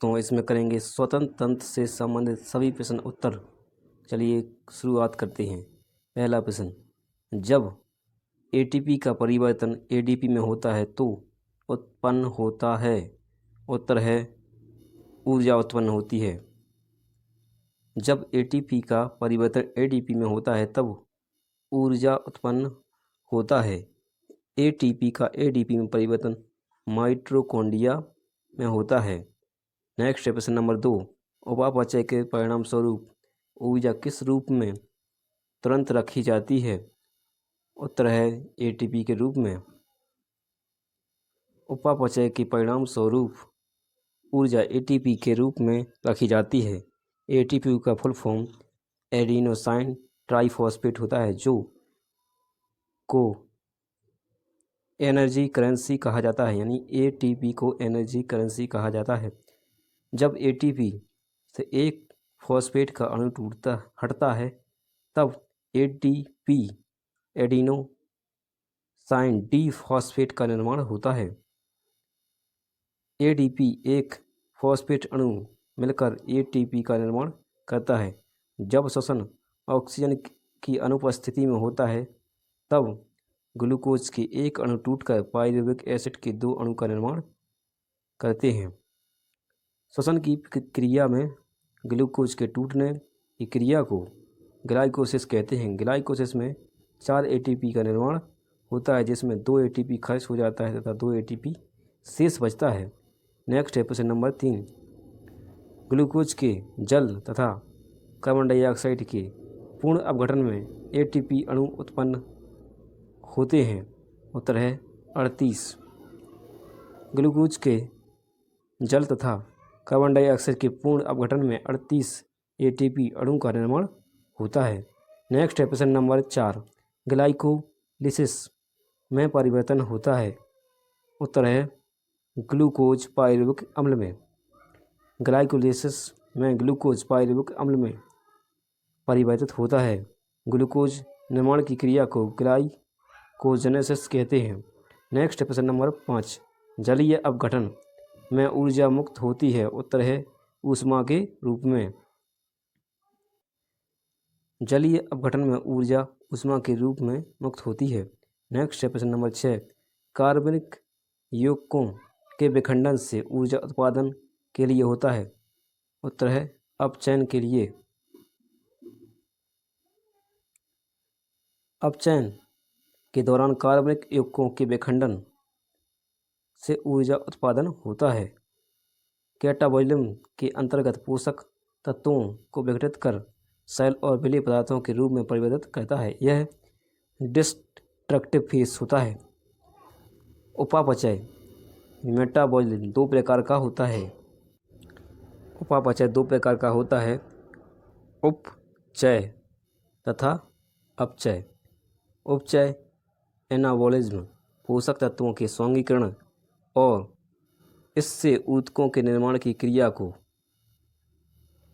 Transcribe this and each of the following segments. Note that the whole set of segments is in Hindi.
तो इसमें करेंगे स्वतंत्र तंत्र से संबंधित सभी प्रश्न उत्तर। चलिए शुरुआत करते हैं। पहला प्रश्न, जब एटीपी का परिवर्तन एडीपी में होता है तो उत्पन्न होता है। उत्तर है ऊर्जा उत्पन्न होती है। जब एटीपी का परिवर्तन एडीपी में होता है तब ऊर्जा उत्पन्न होता है। एटीपी का एडीपी में परिवर्तन माइटोकॉन्ड्रिया में होता है। नेक्स्ट है प्रश्न नंबर 2, उपापचय के परिणाम स्वरूप ऊर्जा किस रूप में तुरंत रखी जाती है। उत्तर है एटीपी के रूप में। उपापचय के परिणाम स्वरूप ऊर्जा एटीपी के रूप में रखी जाती है। एटीपी का फुल फॉर्म एडिनोसाइन ट्राइफॉस्फेट होता है, जो को एनर्जी करेंसी कहा जाता है, यानी एटीपी को एनर्जी करेंसी कहा जाता है। जब एटीपी से एक फॉस्फेट का अणु हटता है तब एटीपी एडिनोसाइन डी फॉस्फेट का निर्माण होता है। एडीपी एक फॉस्फेट अणु मिलकर एटीपी का निर्माण करता है। जब श्वसन ऑक्सीजन की अनुपस्थिति में होता है तब ग्लूकोज के एक अणु टूटकर पाइरुविक एसिड के 2 अणु का निर्माण करते हैं। श्वसन की क्रिया में ग्लूकोज के टूटने की क्रिया को ग्लाइकोसिस कहते हैं। ग्लाइकोसिस में 4 एटीपी का निर्माण होता है, जिसमें 2 एटीपी खर्च हो जाता है तथा 2 एटीपी शेष बचता है। नेक्स्ट है प्रश्न नंबर 3, ग्लूकोज के जल तथा कार्बन डाइऑक्साइड के पूर्ण अपघटन में एटीपी अणु उत्पन्न होते हैं। उत्तर है 38। ग्लूकोज के जल तथा कार्बन डाइऑक्साइड के पूर्ण अपघटन में 38 एटीपी अणु का निर्माण होता है। नेक्स्ट है प्रश्न नंबर 4, ग्लाइकोलिसिस में परिवर्तन होता है। उत्तर है ग्लूकोज पाइरुविक अम्ल में। ग्लाइकोलिसिस में ग्लूकोज पाइरुविक अम्ल में परिवर्तित होता है। ग्लूकोज निर्माण की क्रिया को ग्लाइकोजेनेसिस कहते हैं। नेक्स्ट प्रश्न नंबर 5, जलीय अपघटन में ऊर्जा मुक्त होती है। उत्तर है ऊष्मा के रूप में। जलीय अपघटन में ऊर्जा ऊष्मा के रूप में मुक्त होती है। नेक्स्ट प्रश्न नंबर 6, कार्बनिक यौगिकों के विखंडन से ऊर्जा उत्पादन के लिए होता है। उत्तर है अपचयन के लिए। अपचयन के दौरान कार्बनिक यौगिकों के विखंडन से ऊर्जा उत्पादन होता है। कैटाबॉलिज्म के अंतर्गत पोषक तत्वों को विघटित कर सेल और विलेय पदार्थों के रूप में परिवर्तित करता है। यह डिस्ट्रक्टिव फेज होता है। उपापचय मेटाबॉलिज्म 2 प्रकार का होता है। उपापचय 2 प्रकार का होता है, उपचय तथा अपचय। उपचय एनाबॉलिज्म पोषक तत्वों के स्वांगीकरण और इससे ऊतकों के निर्माण की क्रिया को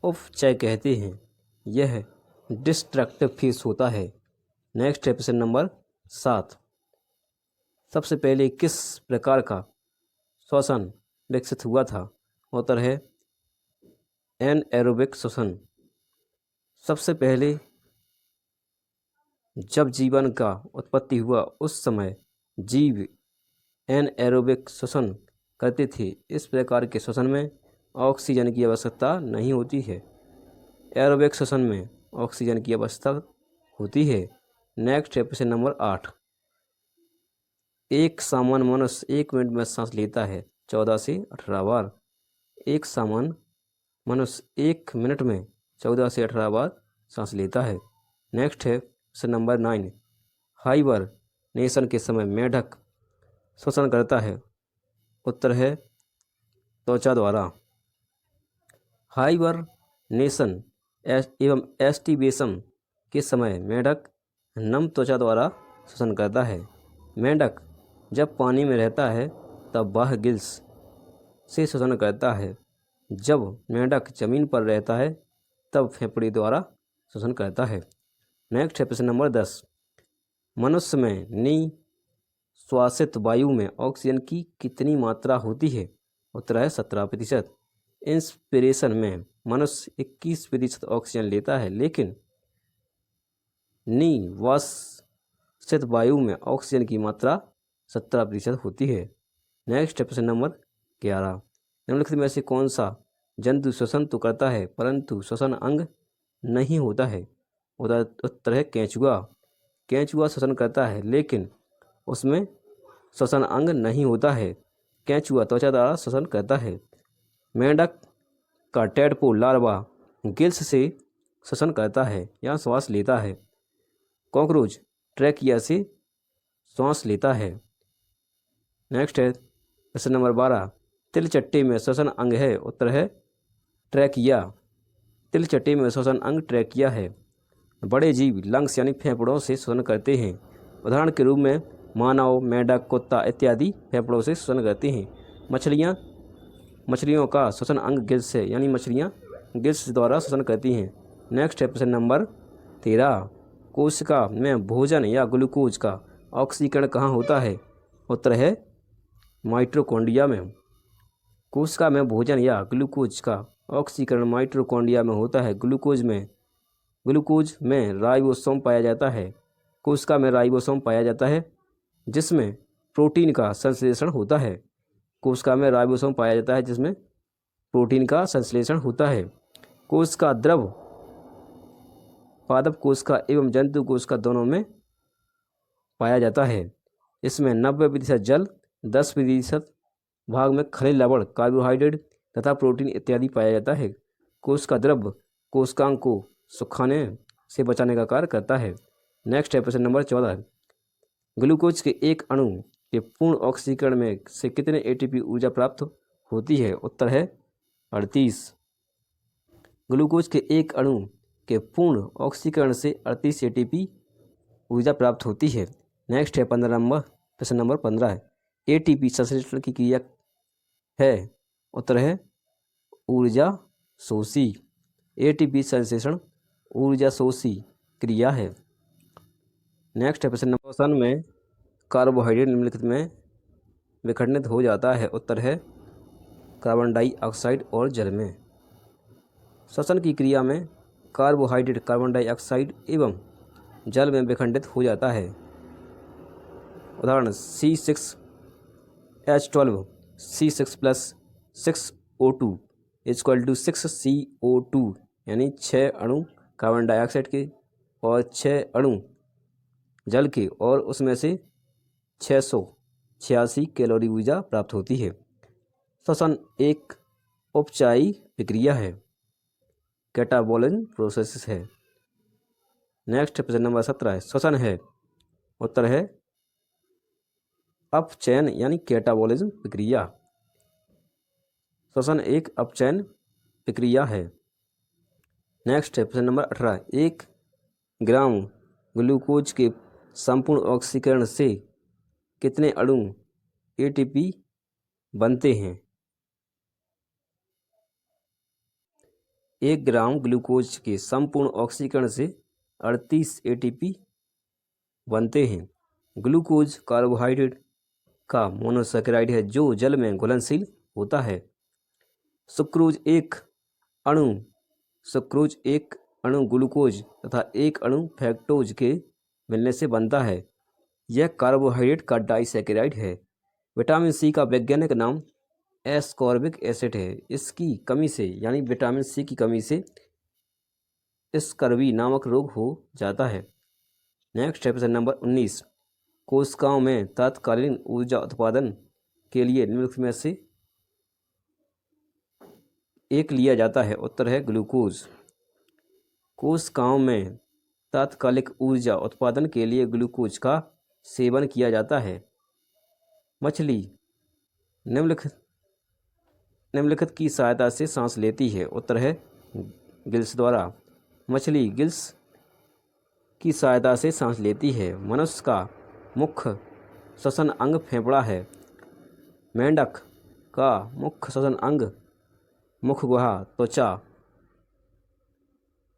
उपचय कहते हैं। यह डिस्ट्रक्टिव फेज होता है। नेक्स्ट है प्रश्न नंबर 7, सबसे पहले किस प्रकार का श्वसन विकसित हुआ था। उत्तर है एनएरोबिक श्वसन। सबसे पहले जब जीवन का उत्पत्ति हुआ उस समय जीव एनएरोबिक श्वसन करते थे। इस प्रकार के श्वसन में ऑक्सीजन की आवश्यकता नहीं होती है। एरोबिक श्वसन में ऑक्सीजन की आवश्यकता होती है। नेक्स्ट है प्रश्न नंबर 8, एक सामान्य मनुष्य 1 मिनट में सांस लेता है 14 से 18 बार। एक सामान्य मनुष्य 1 मिनट में 14 से 18 बार सांस लेता है। नेक्स्ट है प्रश्न नंबर 9, हाइबरनेशन के समय मेढक श्वसन करता है। उत्तर है त्वचा द्वारा। हाइबरनेशन एवं एस्टिवेशन के समय मेढक नम त्वचा द्वारा श्वसन करता है। मेंढक जब पानी में रहता है तब बाह्य गिल्स से श्वसन करता है। जब मेंढक जमीन पर रहता है तब फेफड़े द्वारा श्वसन करता है। नेक्स्ट है प्रश्न नंबर 10, मनुष्य में निश्वासित वायु में ऑक्सीजन की कितनी मात्रा होती है। उत्तर है 17%। इंस्पिरेशन में मनुष्य 21% ऑक्सीजन लेता है, लेकिन निवासित वायु में ऑक्सीजन की मात्रा 17% होती है। नेक्स्ट प्रश्न नंबर 11, निम्नलिखित में से कौन सा जंतु श्वसन तो करता है परंतु श्वसन अंग नहीं होता है? उत्तर है केंचुआ। केंचुआ श्वसन करता है लेकिन उसमें श्वसन अंग नहीं होता है। केंचुआ त्वचा द्वारा श्वसन करता है। मेंढक का टैडपोल लार्वा गिल्स से श्वसन करता है या श्वास लेता है। कॉकरोच ट्रैकिया से श्वास लेता है। नेक्स्ट है प्रश्न नंबर 12, तिलचट्टे में श्वसन अंग है? उत्तर है ट्रैकिया। तिलचट्टे में श्वसन अंग ट्रैकिया है। बड़े जीव लंग्स यानी फेफड़ों से श्वसन करते हैं। उदाहरण के रूप में मानव, मेंढक, कुत्ता इत्यादि फेफड़ों से श्वसन करते हैं। मछलियों का श्वसन अंग गिल्स है, यानी मछलियाँ गिल्स द्वारा श्वसन करती हैं। नेक्स्ट है प्रश्न नंबर 13, कोशिका में भोजन या ग्लूकोज का ऑक्सीकरण कहाँ होता है? उत्तर है माइटोकॉन्ड्रिया में। कोशिका में भोजन या ग्लूकोज का ऑक्सीकरण माइटोकॉन्ड्रिया में होता है। ग्लूकोज में राइबोसोम पाया जाता है। कोशिका में राइबोसोम पाया जाता है जिसमें प्रोटीन का संश्लेषण होता है। कोशिका में राइबोसोम पाया जाता है जिसमें प्रोटीन का संश्लेषण होता है। कोशिका द्रव पादप कोशिका एवं जंतु कोशिका दोनों में पाया जाता है। इसमें 90% जल, 10% भाग में खनिज लवण, कार्बोहाइड्रेट तथा प्रोटीन इत्यादि पाया जाता है। कोशिका द्रव कोशिकाओं को सुखाने से बचाने का कार्य करता है। नेक्स्ट है प्रश्न नंबर 14, ग्लूकोज के एक अणु के पूर्ण ऑक्सीकरण में से कितने एटीपी ऊर्जा प्राप्त होती है? उत्तर है 38। ग्लूकोज के एक अणु के पूर्ण ऑक्सीकरण से 38 एटीपी ऊर्जा प्राप्त होती है। नेक्स्ट है प्रश्न नंबर 15, एटीपी संश्लेषण की क्रिया है? उत्तर है ऊर्जा शोषी। एटीपी संश्लेषण ऊर्जा शोषी क्रिया है। नेक्स्ट है प्रश्न नंबर 16 में कार्बोहाइड्रेट निम्नलिखित में विखंडित हो जाता है? उत्तर है कार्बन डाइऑक्साइड और जल में। श्वसन की क्रिया में कार्बोहाइड्रेट कार्बन डाइऑक्साइड एवं जल में विखंडित हो जाता है। उदाहरण C6H12 C6 + 6O2 = 6CO2, यानी 6 अणु कार्बन डाइऑक्साइड के और 6 अणु जल के, और उसमें से 686 कैलोरी ऊर्जा प्राप्त होती है। श्वसन एक उपचायी प्रक्रिया है, कैटाबोलिज्म प्रोसेस है। नेक्स्ट प्रश्न नंबर 17 है, श्वसन है? उत्तर है अपचयन यानी कैटाबोलिज्म प्रक्रिया। श्वसन एक अपचयन प्रक्रिया है। नेक्स्ट है प्रश्न नंबर 18, 1 ग्राम ग्लूकोज के संपूर्ण ऑक्सीकरण से कितने अणु एटीपी बनते हैं? 1 ग्राम ग्लूकोज के संपूर्ण ऑक्सीकरण से 38 एटीपी बनते हैं। ग्लूकोज कार्बोहाइड्रेट का मोनोसैकेराइड है जो जल में घुलनशील होता है। सुक्रोज एक अणु ग्लूकोज तथा एक अणु फ्रक्टोज के मिलने से बनता है। यह कार्बोहाइड्रेट का डाइसैकेराइड है। विटामिन सी का वैज्ञानिक नाम एस्कॉर्बिक एसिड है। इसकी कमी से, यानी विटामिन सी की कमी से, स्कर्वी नामक रोग हो जाता है। नेक्स्ट है प्रश्न नंबर 19, कोशिकाओं में तात्कालिक ऊर्जा उत्पादन के लिए निम्नलिखित में से एक लिया जाता है? उत्तर है ग्लूकोज। कोशिकाओं में तात्कालिक ऊर्जा उत्पादन के लिए ग्लूकोज का सेवन किया जाता है। मछली निम्नलिखित की सहायता से सांस लेती है? उत्तर है गिल्स द्वारा। मछली गिल्स की सहायता से सांस लेती है। मनुष्य का मुख्य श्वसन अंग फेफड़ा है। मेंढक का मुख्य श्वसन अंग मुख गुहा, त्वचा,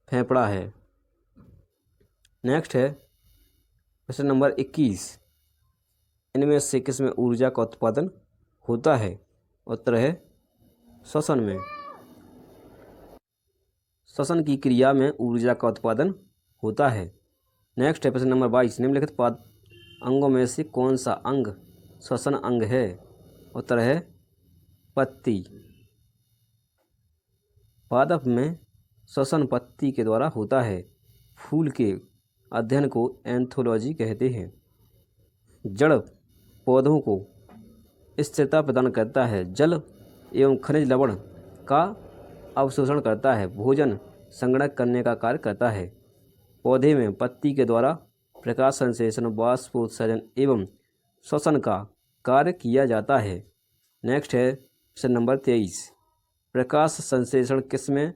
फेफड़ा है। नेक्स्ट है प्रश्न नंबर 21, इनमें से किसमें ऊर्जा का उत्पादन होता है? उत्तर है श्वसन में। श्वसन की क्रिया में ऊर्जा का उत्पादन होता है। नेक्स्ट है प्रश्न नंबर 22, निम्नलिखित पाद अंगों में से कौन सा अंग श्वसन अंग है? उत्तर है पत्ती। पादप में श्वसन पत्ती के द्वारा होता है। फूल के अध्ययन को एंथोलॉजी कहते हैं। जड़ पौधों को स्थिरता प्रदान करता है। जल एवं खनिज लवण का अवशोषण करता है। भोजन संग्रह करने का कार्य करता है। पौधे में पत्ती के द्वारा प्रकाश संश्लेषण, वाष्पोत्सर्जन एवं श्वसन का कार्य किया जाता है। नेक्स्ट है प्रश्न नंबर 23, प्रकाश संश्लेषण किस में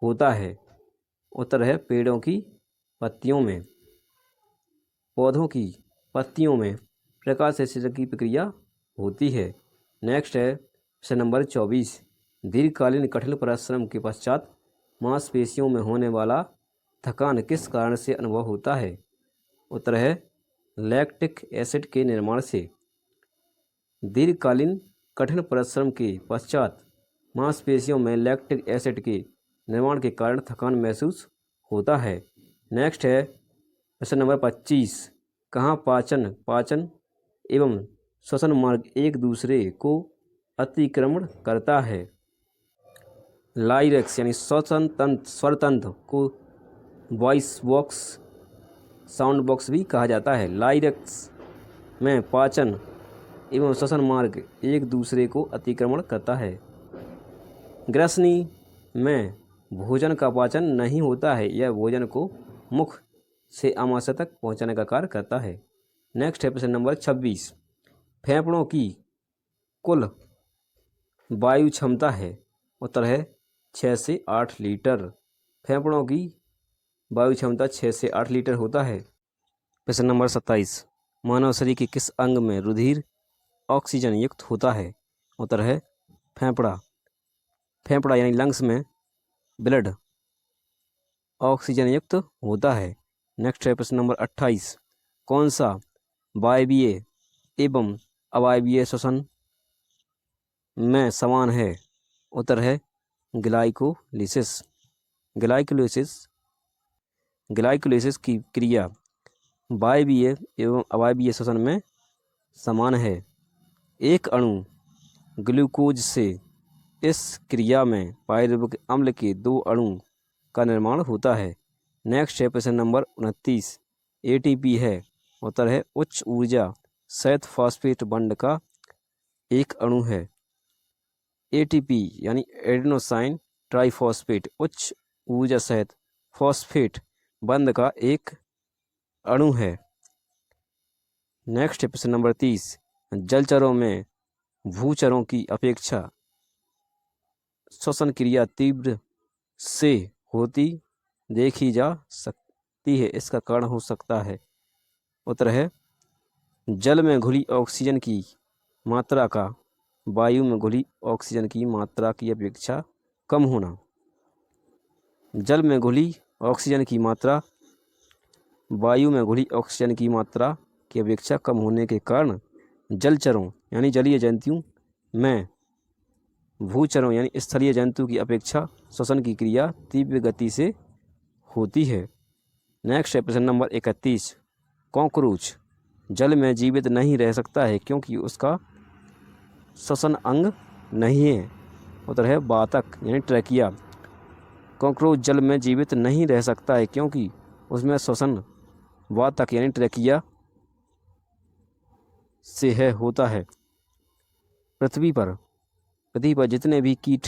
होता है? उत्तर है पेड़ों की पत्तियों में। पौधों की पत्तियों में प्रकाश संश्लेषण की प्रक्रिया होती है। नेक्स्ट है प्रश्न नंबर 24, दीर्घकालीन कठिन परिश्रम के पश्चात मांसपेशियों में होने वाला थकान किस कारण से अनुभव होता है? उत्तर है लैक्टिक एसिड के निर्माण से। दीर्घकालीन कठिन परिश्रम के पश्चात मांसपेशियों में लैक्टिक एसिड के निर्माण के कारण थकान महसूस होता है। नेक्स्ट है प्रश्न नंबर 25, कहाँ पाचन एवं श्वसन मार्ग एक दूसरे को अतिक्रमण करता है? लाइरेक्स यानी श्वसन तंत्र, स्वर तंत्र को वॉइस बॉक्स, साउंड बॉक्स भी कहा जाता है। लाइरेक्स में पाचन एवं श्वसन मार्ग एक दूसरे को अतिक्रमण करता है। ग्रसनी में भोजन का पाचन नहीं होता है। यह भोजन को मुख से आमाशय तक पहुंचाने का कार्य करता है। नेक्स्ट है प्रश्न नंबर 26, फेफड़ों की कुल वायु क्षमता है? उत्तर है 6 से 8 लीटर। फेफड़ों की वायु क्षमता 6 से 8 लीटर होता है। प्रश्न नंबर 27, मानव शरीर के किस अंग में रुधिर ऑक्सीजन युक्त होता है? उत्तर है फेफड़ा। फेफड़ा यानी लंग्स में ब्लड ऑक्सीजन युक्त होता है। नेक्स्ट है प्रश्न नंबर 28, कौन सा वायवीय एवं अवायवीय श्वसन में समान है? उत्तर है ग्लाइकोलिसिस। ग्लाइकोलिसिस की क्रिया वायवीय एवं अवायवीय श्वसन में समान है। एक अणु ग्लूकोज से इस क्रिया में पाइरुविक अम्ल के 2 अणु का निर्माण होता है। नेक्स्ट है प्रश्न नंबर 29, एटीपी है? उत्तर है उच्च ऊर्जा सहित फॉस्फेट बंध का एक अणु है। एटीपी यानी एडेनोसाइन ट्राइफॉस्फेट उच्च ऊर्जा सहित फॉस्फेट बंध का एक अणु है। नेक्स्ट है प्रश्न नंबर 30, जलचरों में भूचरों की अपेक्षा श्वसन क्रिया तीव्र से होती देखी जा सकती है। इसका कारण हो सकता है? उत्तर है जल में घुली ऑक्सीजन की मात्रा का वायु में घुली ऑक्सीजन की मात्रा की अपेक्षा कम होना। जल में घुली ऑक्सीजन की मात्रा वायु में घुली ऑक्सीजन की मात्रा की अपेक्षा कम होने के कारण जलचरों यानी जलीय जंतुओं में भूचरों यानी स्थलीय जंतु की अपेक्षा श्वसन की क्रिया तीव्र गति से होती है। नेक्स्ट है प्रश्न नंबर 31, कॉकरोच जल में जीवित नहीं रह सकता है क्योंकि उसका श्वसन अंग नहीं है। उत्तर है वातक यानी ट्रैकिया। कॉकरोच जल में जीवित नहीं रह सकता है क्योंकि उसमें श्वसन वातक यानी ट्रैकिया से होता है। पृथ्वी पर जितने भी कीट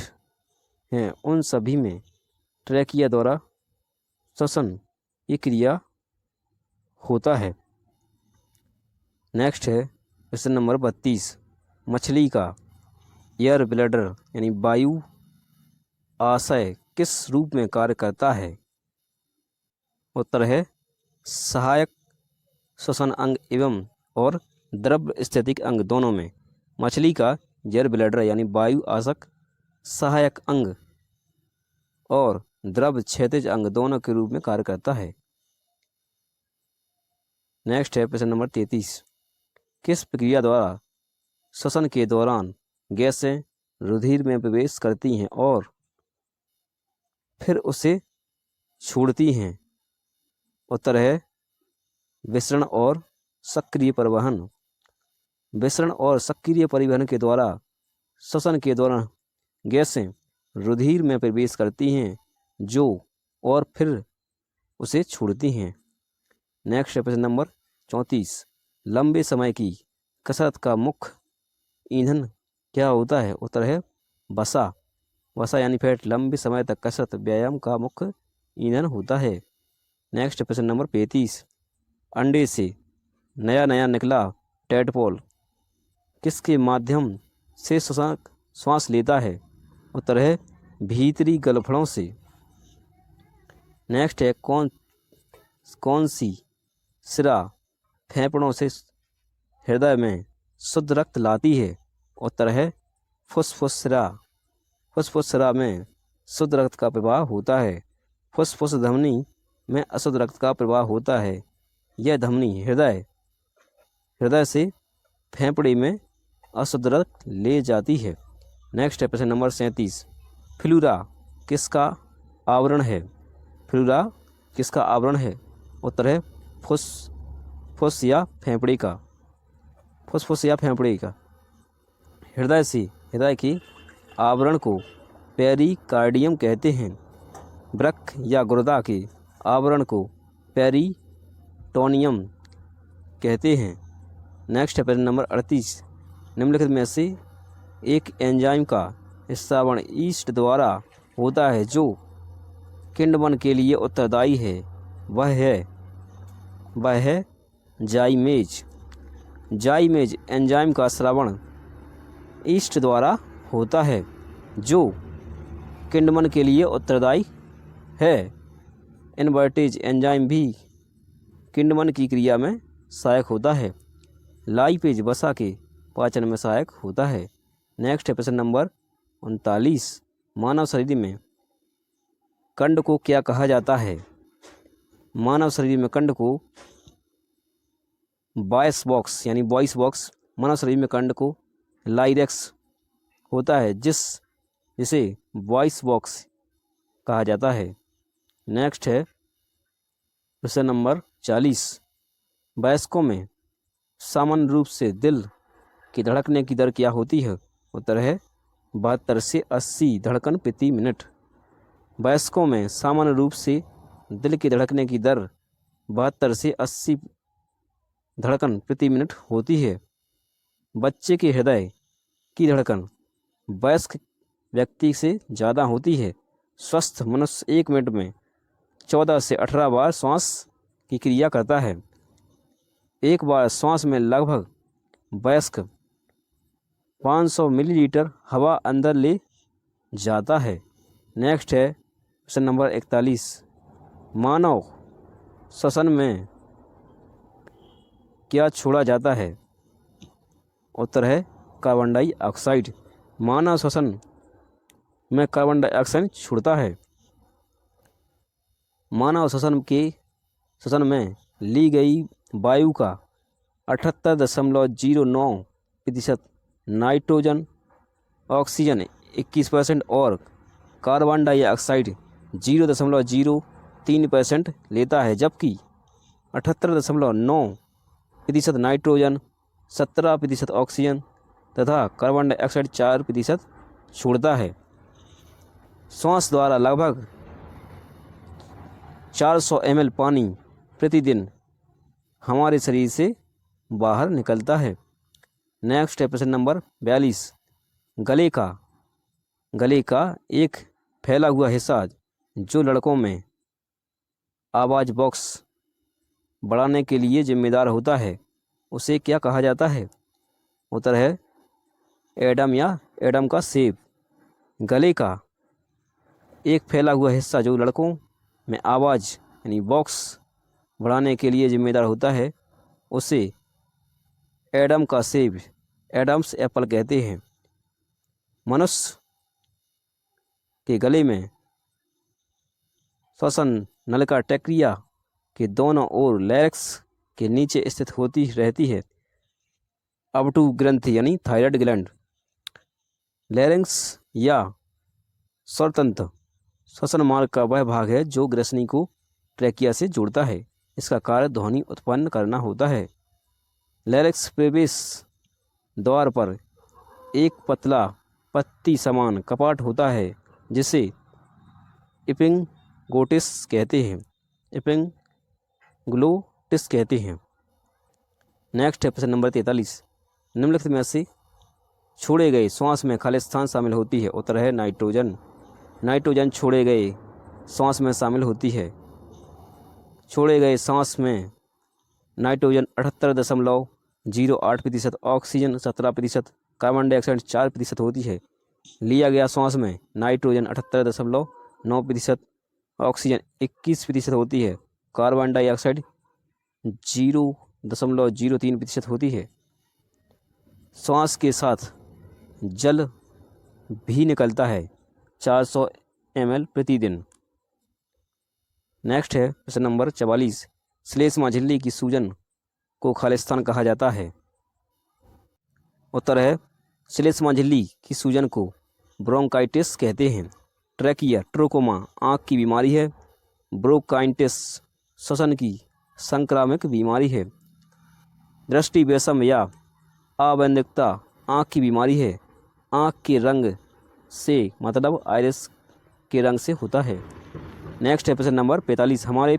हैं उन सभी में ट्रैकिया द्वारा श्वसन की क्रिया होता है। नेक्स्ट है प्रश्न नंबर 32, मछली का एयर ब्लैडर यानी वायु आशय किस रूप में कार्य करता है? उत्तर है सहायक श्वसन अंग एवं और द्रव स्थितिक अंग दोनों में। मछली का एयर ब्लैडर यानी वायु आशक सहायक अंग और द्रव क्षैतिज अंग दोनों के रूप में कार्य करता है। नेक्स्ट है प्रश्न नंबर 33, किस प्रक्रिया द्वारा श्वसन के दौरान गैसें रुधिर में प्रवेश करती हैं और फिर उसे छोड़ती हैं। उत्तर है विसरण और सक्रिय परिवहन। विसरण और सक्रिय परिवहन के द्वारा श्वसन के दौरान गैसें रुधिर में प्रवेश करती हैं जो और फिर उसे छोड़ती हैं। नेक्स्ट है प्रश्न नंबर 34। लंबे समय की कसरत का मुख्य ईंधन क्या होता है? उत्तर है वसा। वसा यानी फैट लंबे समय तक कसरत व्यायाम का मुख्य ईंधन होता है। नेक्स्ट प्रश्न नंबर 35। अंडे से नया नया निकला टैडपोल किसके माध्यम से श्वास लेता है? उत्तर है भीतरी गलफड़ों से। नेक्स्ट है कौन सी सिरा फेफड़ों से हृदय में शुद्ध रक्त लाती है? उत्तर है फुसफुस सिरा। फुसफुस सिरा में शुद्ध रक्त का प्रवाह होता है। फुसफुस धमनी में अशुद्ध रक्त का प्रवाह होता है। यह धमनी हृदय से फेफड़े में अशुद्ध रक्त ले जाती है। नेक्स्ट है प्रश्न नंबर 37। फ्लूरा किसका आवरण है? फ्लूरा किसका आवरण है? उत्तर है फुस या फेफड़े का। फुसफुस या फेफड़े का। हृदय की आवरण को पेरिकार्डियम कहते हैं। वृक्क या गुर्दा के आवरण को पेरिटोनियम कहते हैं। नेक्स्ट है प्रश्न नंबर 38। निम्नलिखित में से एक एंजाइम का स्रावण ईस्ट द्वारा होता है जो किण्वन के लिए उत्तरदायी है। वह है जाइमेज। जाइमेज एंजाइम का स्रावण ईस्ट द्वारा होता है जो किण्वन के लिए उत्तरदायी है। इनवर्टेज एंजाइम भी किण्वन की क्रिया में सहायक होता है। लाइपेज वसा के पाचन में सहायक होता है। नेक्स्ट है प्रश्न नंबर 39। मानव शरीर में कंड को क्या कहा जाता है? मानव शरीर में कंड को वॉइस बॉक्स मानव शरीर में कंड को लाइरेक्स होता है जिसे वॉइस बॉक्स कहा जाता है। नेक्स्ट है प्रश्न नंबर 40। वयस्कों में सामान्य रूप से दिल की धड़कने की दर क्या होती है? उत्तर है 72 से 80 धड़कन प्रति मिनट। वयस्कों में सामान्य रूप से दिल की धड़कने की दर 72 से 80 धड़कन प्रति मिनट होती है। बच्चे के हृदय की धड़कन वयस्क व्यक्ति से ज़्यादा होती है। स्वस्थ मनुष्य 1 मिनट में 14 से 18 बार श्वास की क्रिया करता है। एक बार श्वास में लगभग वयस्क 500 मिलीलीटर हवा अंदर ले जाता है। नेक्स्ट है प्रश्न नंबर 41। मानव श्वसन में क्या छोड़ा जाता है? उत्तर है कार्बन डाइऑक्साइड। मानव श्वसन में कार्बन डाइऑक्साइड छोड़ता है। मानव श्वसन में ली गई वायु का 78.09% नाइट्रोजन, ऑक्सीजन 21% और कार्बन डाइऑक्साइड 0.03% लेता है, जबकि 78.9% नाइट्रोजन, 17% ऑक्सीजन तथा कार्बन डाइऑक्साइड 4% छोड़ता है। श्वास द्वारा लगभग 400 ml पानी प्रतिदिन हमारे शरीर से बाहर निकलता है। नेक्स्ट है प्रश्न नंबर 42। गले का एक फैला हुआ हिस्सा जो लड़कों में आवाज़ बॉक्स बढ़ाने के लिए जिम्मेदार होता है, उसे क्या कहा जाता है? उत्तर है एडम या एडम का सेब। गले का एक फैला हुआ हिस्सा जो लड़कों में आवाज़ बॉक्स बढ़ाने के लिए जिम्मेदार होता है, उसे एडम का सेब, एडम्स एप्पल कहते हैं। मनुष्य के गले में श्वसन नलिका ट्रैकिया के दोनों ओर लैरिक्स के नीचे स्थित होती रहती है। अबटू ग्रंथि थायराइड ग्लैंड, लैरिंक्स या स्वरतंत्र श्वसन मार्ग का वह भाग है जो ग्रसनी को ट्रैकिया से जोड़ता है। इसका कार्य ध्वनि उत्पन्न करना होता है। लैरिक्स प्रवेश द्वार पर एक पतला पत्ती समान कपाट होता है जिसे एपिग्लोटिस कहते हैं। एपिग्लोटिस कहते हैं। नेक्स्ट है प्रश्न नंबर 43। निम्नलिखित में से छोड़े गए श्वास में खालिस्तान शामिल होती है। उत्तर है नाइट्रोजन। नाइट्रोजन छोड़े गए श्वास में शामिल होती है। छोड़े गए सांस में नाइट्रोजन 78.08%, ऑक्सीजन 17%, कार्बन डाइऑक्साइड 4% होती है। लिया गया श्वास में नाइट्रोजन 78.9%, ऑक्सीजन 21% होती है, कार्बन डाइऑक्साइड 0.03% होती है। श्वास के साथ जल भी निकलता है 400 ml प्रतिदिन। नेक्स्ट है प्रश्न नंबर 44। श्लेष्मा झिल्ली की सूजन को खालिस्तान कहा जाता है। उत्तर है श्लेष्मा झिल्ली की सूजन को ब्रोंकाइटिस कहते हैं। ट्रैकिया ट्रोकोमा आँख की बीमारी है। ब्रोंकाइटिस श्वसन की संक्रामक बीमारी है। दृष्टि वैषम्य या अवैंधकता आँख की बीमारी है। आँख के रंग से मतलब आइरिस के रंग से होता है। नेक्स्ट है प्रश्न नंबर 45। हमारे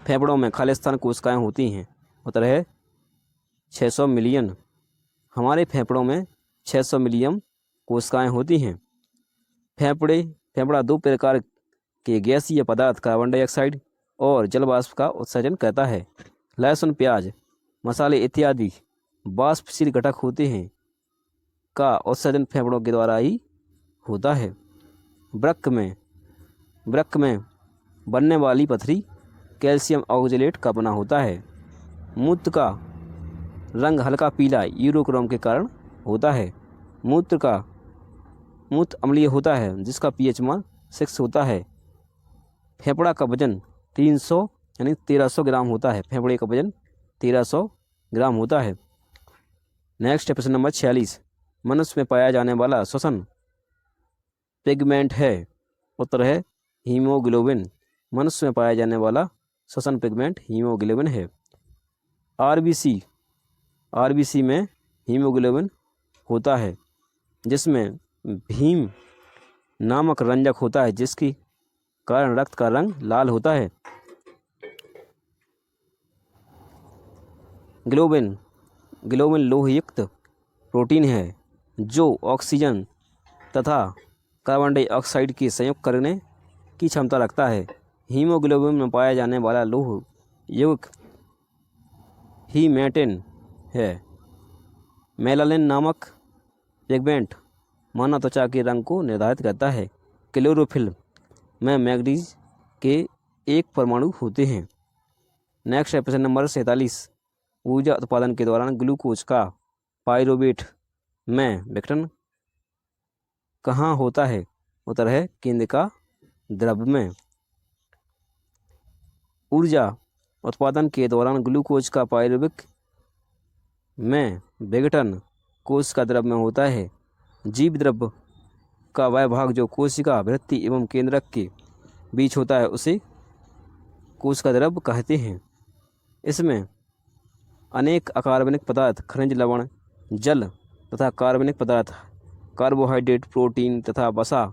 फेफड़ों में खालिस्तान कोशिकाएं होती हैं। उत्तर है 600 मिलियन। हमारे फेफड़ों में 600 मिलियन कोशिकाएं होती हैं। फेफड़ा दो प्रकार के गैसीय पदार्थ कार्बन डाइऑक्साइड और जल वाष्प का उत्सर्जन करता है। लहसुन, प्याज, मसाले इत्यादि वाष्पशील घटक होते हैं का उत्सर्जन फेफड़ों के द्वारा ही होता है। वृक्क में बनने वाली पथरी कैल्शियम ऑक्जेलेट का बना होता है। मूत्र का रंग हल्का पीला यूरोक्रोम के कारण होता है। मूत्र अम्लीय होता है जिसका pH मान 6 होता है। फेफड़ा का वजन 300 यानी 1300 ग्राम होता है। फेफड़े का वजन 1300 ग्राम होता है। नेक्स्ट है प्रश्न नंबर 46। मनुष्य में पाया जाने वाला श्वसन पिगमेंट है। उत्तर है हीमोग्लोबिन। मनुष्य में पाया जाने वाला श्वसन पिगमेंट हीमोग्लोबिन है। आरबीसी में हीमोग्लोबिन होता है जिसमें भीम नामक रंजक होता है जिसके कारण रक्त का रंग लाल होता है। ग्लोबिन लोहयुक्त प्रोटीन है जो ऑक्सीजन तथा कार्बन डाइऑक्साइड के संयुक्त करने की क्षमता रखता है। हीमोग्लोबिन में पाया जाने वाला लोह युक्त हीमेटिन है। मेलानिन नामक पिगमेंट मानव त्वचा के रंग को निर्धारित करता है। क्लोरोफिल में मैग्नीज के एक परमाणु होते हैं। नेक्स्ट है प्रश्न नंबर 47। ऊर्जा उत्पादन के दौरान ग्लूकोज का पाइरूवेट में विघटन कहाँ होता है। उत्तर है केंद्रिका द्रव्य में। ऊर्जा उत्पादन के दौरान ग्लूकोज का पाइरूवेट में विघटन कोशिका द्रव्य में होता है। जीव द्रव्य का वह भाग जो कोशिका भित्ति एवं केंद्रक के बीच होता है उसे कोशिका द्रव्य कहते हैं। इसमें अनेक अकार्बनिक पदार्थ, खनिज लवण, जल तथा कार्बनिक पदार्थ, कार्बोहाइड्रेट, प्रोटीन तथा वसा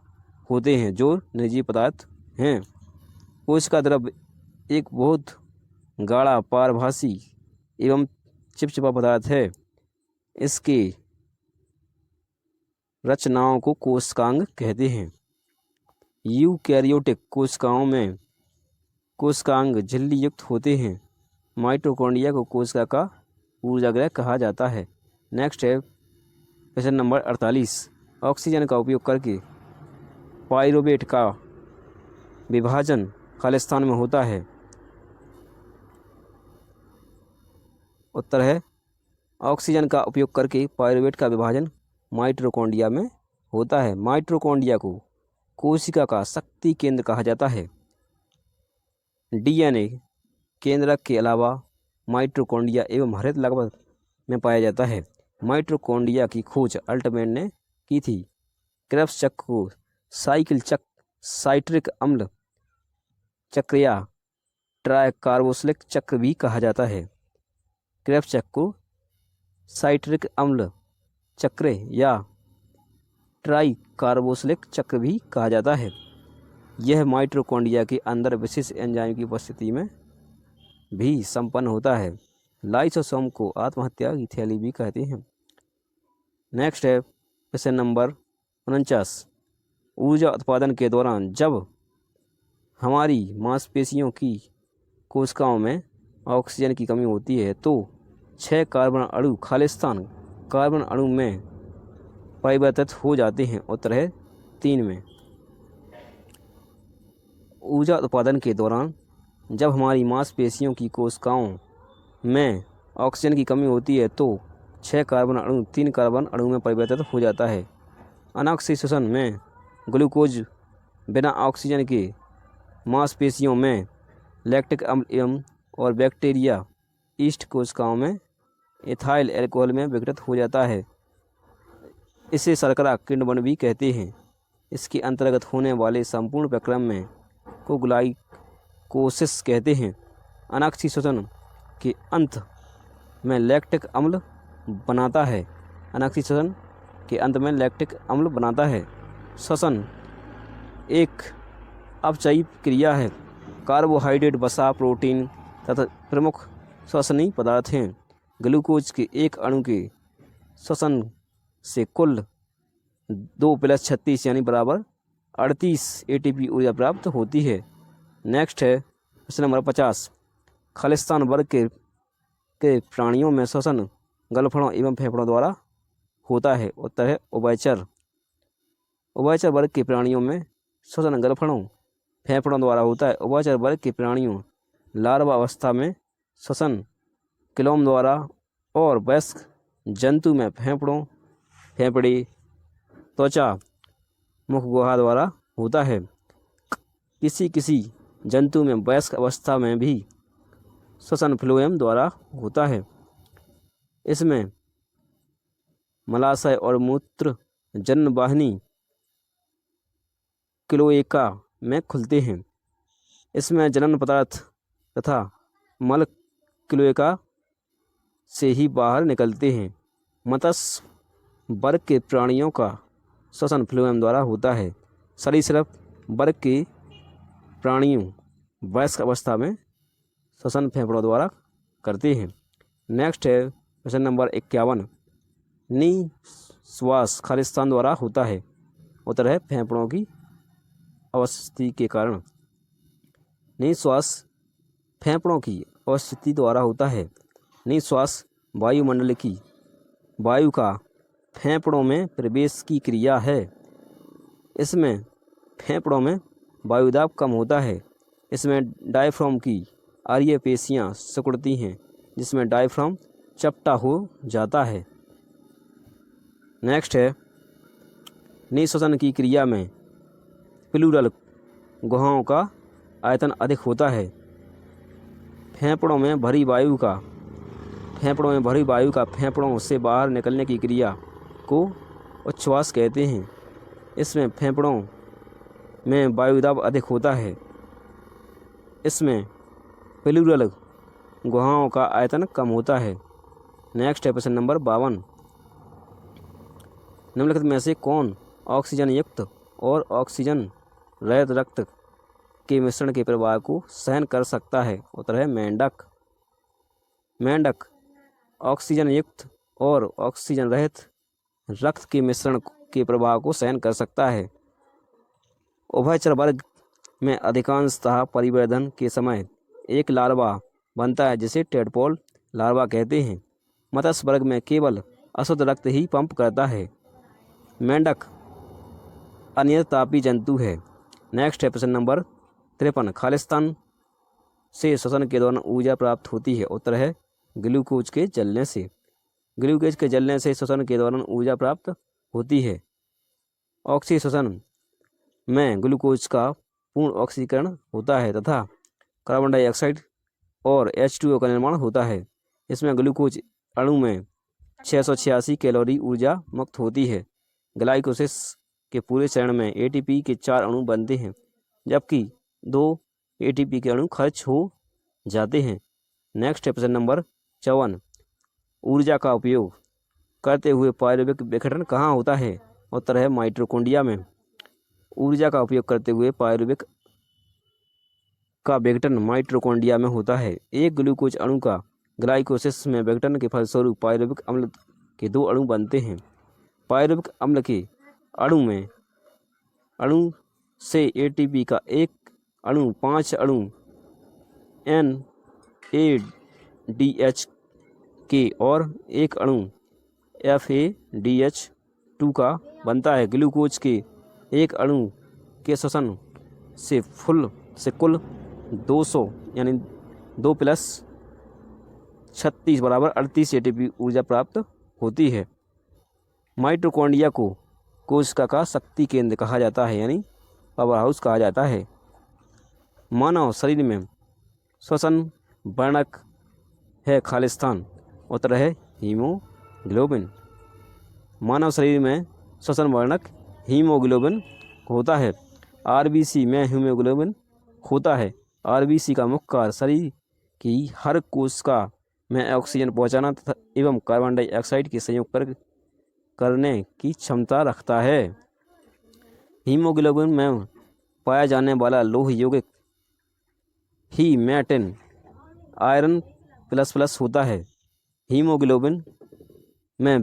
होते हैं जो निर्जीव पदार्थ हैं। कोशिका द्रव्य एक बहुत गाढ़ा, पारभासी एवं चिपचिपा पदार्थ है। इसके रचनाओं को कोशिकांग कहते हैं। यूकैरियोटिक कोशिकाओं में कोशिकांग झिल्ली युक्त होते हैं। माइटोकॉन्ड्रिया को कोशिका का ऊर्जागृह कहा जाता है। नेक्स्ट है प्रश्न नंबर 48। ऑक्सीजन का उपयोग करके पाइरूवेट का विभाजन खालिस्तान में होता है। उत्तर है ऑक्सीजन का उपयोग करके पाइरूवेट का विभाजन माइटोकॉन्ड्रिया में होता है। माइटोकॉन्ड्रिया को कोशिका का शक्ति केंद्र कहा जाता है। डीएनए केंद्रक के अलावा माइटोकॉन्ड्रिया एवं हरित लवक में पाया जाता है। माइटोकॉन्ड्रिया की खोज अल्टमैन ने की थी। क्रेब्स चक्र को साइकिल चक्र साइट्रिक अम्ल चक्र या ट्राइकार्बोक्सिलिक चक्र भी कहा जाता है। क्रेब्स चक्र को साइट्रिक अम्ल चक्र या ट्राइकार्बोक्सिलिक चक्र भी कहा जाता है। यह माइटोकॉन्ड्रिया के अंदर विशेष एंजाइम की उपस्थिति में भी संपन्न होता है। लाइसोसोम को आत्महत्या की थैली भी कहते हैं। नेक्स्ट है प्रश्न नंबर 49। ऊर्जा उत्पादन के दौरान जब हमारी मांसपेशियों की कोशिकाओं में ऑक्सीजन की कमी होती है तो 6 कार्बन अणु खालिस्तान कार्बन अणु में परिवर्तित हो जाते हैं। उत्तर है 3 में। ऊर्जा उत्पादन के दौरान जब हमारी मांसपेशियों की कोशिकाओं में ऑक्सीजन की कमी होती है तो 6 कार्बन अणु 3 कार्बन अणु में परिवर्तित हो जाता है। अनऑक्सीकरण में ग्लूकोज बिना ऑक्सीजन के मांसपेशियों में लैक्टिक अम्ल एवं और बैक्टीरिया ईस्ट कोशिकाओं में इथाइल अल्कोहल में विघटित हो जाता है। इसे शर्करा किण्वन भी कहते हैं। इसके अंतर्गत होने वाले संपूर्ण प्रक्रम में को ग्लाइकोसिस कहते हैं। अनऑक्सीकरण के अंत में लैक्टिक अम्ल बनाता है। अनऑक्सीकरण के अंत में लैक्टिक अम्ल बनाता है। श्वसन एक अपचयी क्रिया है। कार्बोहाइड्रेट वसा प्रोटीन तथा प्रमुख श्वसनीय पदार्थ हैं। ग्लूकोज के एक अणु के श्वसन से कुल 2 + 36 यानी बराबर 38 ATP ऊर्जा प्राप्त होती है। नेक्स्ट है प्रश्न नंबर 50। खालिस्तान वर्ग के प्राणियों में श्वसन गलफड़ों एवं फेफड़ों द्वारा होता है। उत्तर है उभयचर। उभयचर वर्ग के प्राणियों में श्वसन गलफड़ों फेफड़ों द्वारा होता है। उभयचर वर्ग के प्राणियों लार्वा अवस्था में श्वसन क्लोम द्वारा और वयस्क जंतु में फेफड़े त्वचा मुख गुहा द्वारा होता है। किसी जंतु में वयस्क अवस्था में भी श्वसन फ्लोएम द्वारा होता है। इसमें मलाशय और मूत्र जननवाहिनी क्लोएका में खुलते हैं। इसमें जनन पदार्थ तथा मल क्लोएका से ही बाहर निकलते हैं। मत्स्य वर्ग के प्राणियों का श्वसन फ्लोएम द्वारा होता है। सरीसृप वर्ग के प्राणियों वयस्क अवस्था में श्वसन फेफड़ों द्वारा करते हैं। नेक्स्ट है प्रश्न नंबर 51। निश्वास खालिस्तान द्वारा होता है। उत्तर है फेफड़ों की अवस्थिति के कारण। निश्वास फेफड़ों की अवस्थिति द्वारा होता है। निश्वास वायुमंडल की वायु का फेफड़ों में प्रवेश की क्रिया है। इसमें फेफड़ों में वायुदाब कम होता है। इसमें डायफ्राम की आर्य पेशियाँ सिकुड़ती हैं जिसमें डायफ्राम चपटा हो जाता है। नेक्स्ट है निश्वसन की क्रिया में प्लूरल गुहाओं का आयतन अधिक होता है। फेफड़ों में भरी वायु का फेफड़ों से बाहर निकलने की क्रिया को उच्छ्वास कहते हैं। इसमें फेफड़ों में वायुदाब अधिक होता है। इसमें प्लूरल गुहाओं का आयतन कम होता है। नेक्स्ट है प्रश्न नंबर 52। निम्नलिखित में से कौन ऑक्सीजन युक्त और ऑक्सीजन रहित रक्त के मिश्रण के प्रवाह को सहन कर सकता है। उत्तर है मेंढक। मेंढक ऑक्सीजन युक्त और ऑक्सीजन रहित रक्त के मिश्रण के प्रवाह को सहन कर सकता है। उभयचर वर्ग में अधिकांशतः परिवर्धन के समय एक लार्वा बनता है जिसे टेडपोल लार्वा कहते हैं। मत्स्य वर्ग में केवल अशुद्ध रक्त ही पंप करता है। मेंढक अनियततापी जंतु है। नेक्स्ट है प्रश्न नंबर 53। खालिस्तान से श्वसन के दौरान ऊर्जा प्राप्त होती है। उत्तर है ग्लूकोज के जलने से। ग्लूकोज के जलने से श्वसन के दौरान ऊर्जा प्राप्त होती है। ऑक्सीश्वसन में ग्लूकोज का पूर्ण ऑक्सीकरण होता है तथा कार्बन डाइऑक्साइड और H2O का निर्माण होता है। इसमें ग्लूकोज अणु में 686 कैलोरी ऊर्जा मुक्त होती है। ग्लाइकोसिस के पूरे चरण में एटीपी के 4 अणु बनते हैं, जबकि 2 एटीपी के अणु खर्च हो जाते हैं। नेक्स्ट है प्रश्न नंबर 54। ऊर्जा का उपयोग करते हुए पायरुविक विघटन कहाँ होता है? उत्तर है माइटोकॉन्ड्रिया में। ऊर्जा का उपयोग करते हुए पायरुविक का विघटन माइटोकॉन्ड्रिया में होता है। एक ग्लूकोज अणु का ग्लाइकोसिस में विघटन के फलस्वरूप पायरुविक अम्ल के 2 अणु बनते हैं। पायरुविक अम्ल के अणु से एटीपी का एक अणु 5 अणु NADH के और एक अणु FADH2 का बनता है। ग्लूकोज के एक अणु के श्वसन से कुल 200 यानी 2 + 36 बराबर 38 एटीपी ऊर्जा प्राप्त होती है। माइटोकॉन्ड्रिया को कोशिका का शक्ति केंद्र कहा जाता है, यानी पावर हाउस कहा जाता है। मानव शरीर में श्वसन वर्णक है खालिस्तान। उत्तर है हीमोग्लोबिन। मानव शरीर में श्वसन वर्णक हीमोग्लोबिन होता है। आरबीसी में हीमोग्लोबिन होता है। आरबीसी का मुख्य कार्य शरीर की हर कोशिका में ऑक्सीजन पहुंचाना तथा एवं कार्बन डाइऑक्साइड के संयोग करने की क्षमता रखता है। हीमोग्लोबिन में पाया जाने वाला लोह यौगिक हीमैटिन आयरन ++ होता है। हीमोग्लोबिन में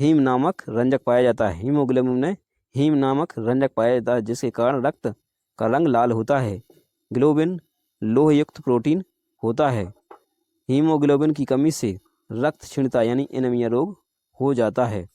हीम नामक रंजक पाया जाता है। हीमोग्लोबिन में हीम नामक रंजक पाया जाता है, जिसके कारण रक्त का रंग लाल होता है। ग्लोबिन लोह युक्त प्रोटीन होता है। हीमोग्लोबिन की कमी से रक्त क्षीणता यानी एनीमिया रोग हो जाता है।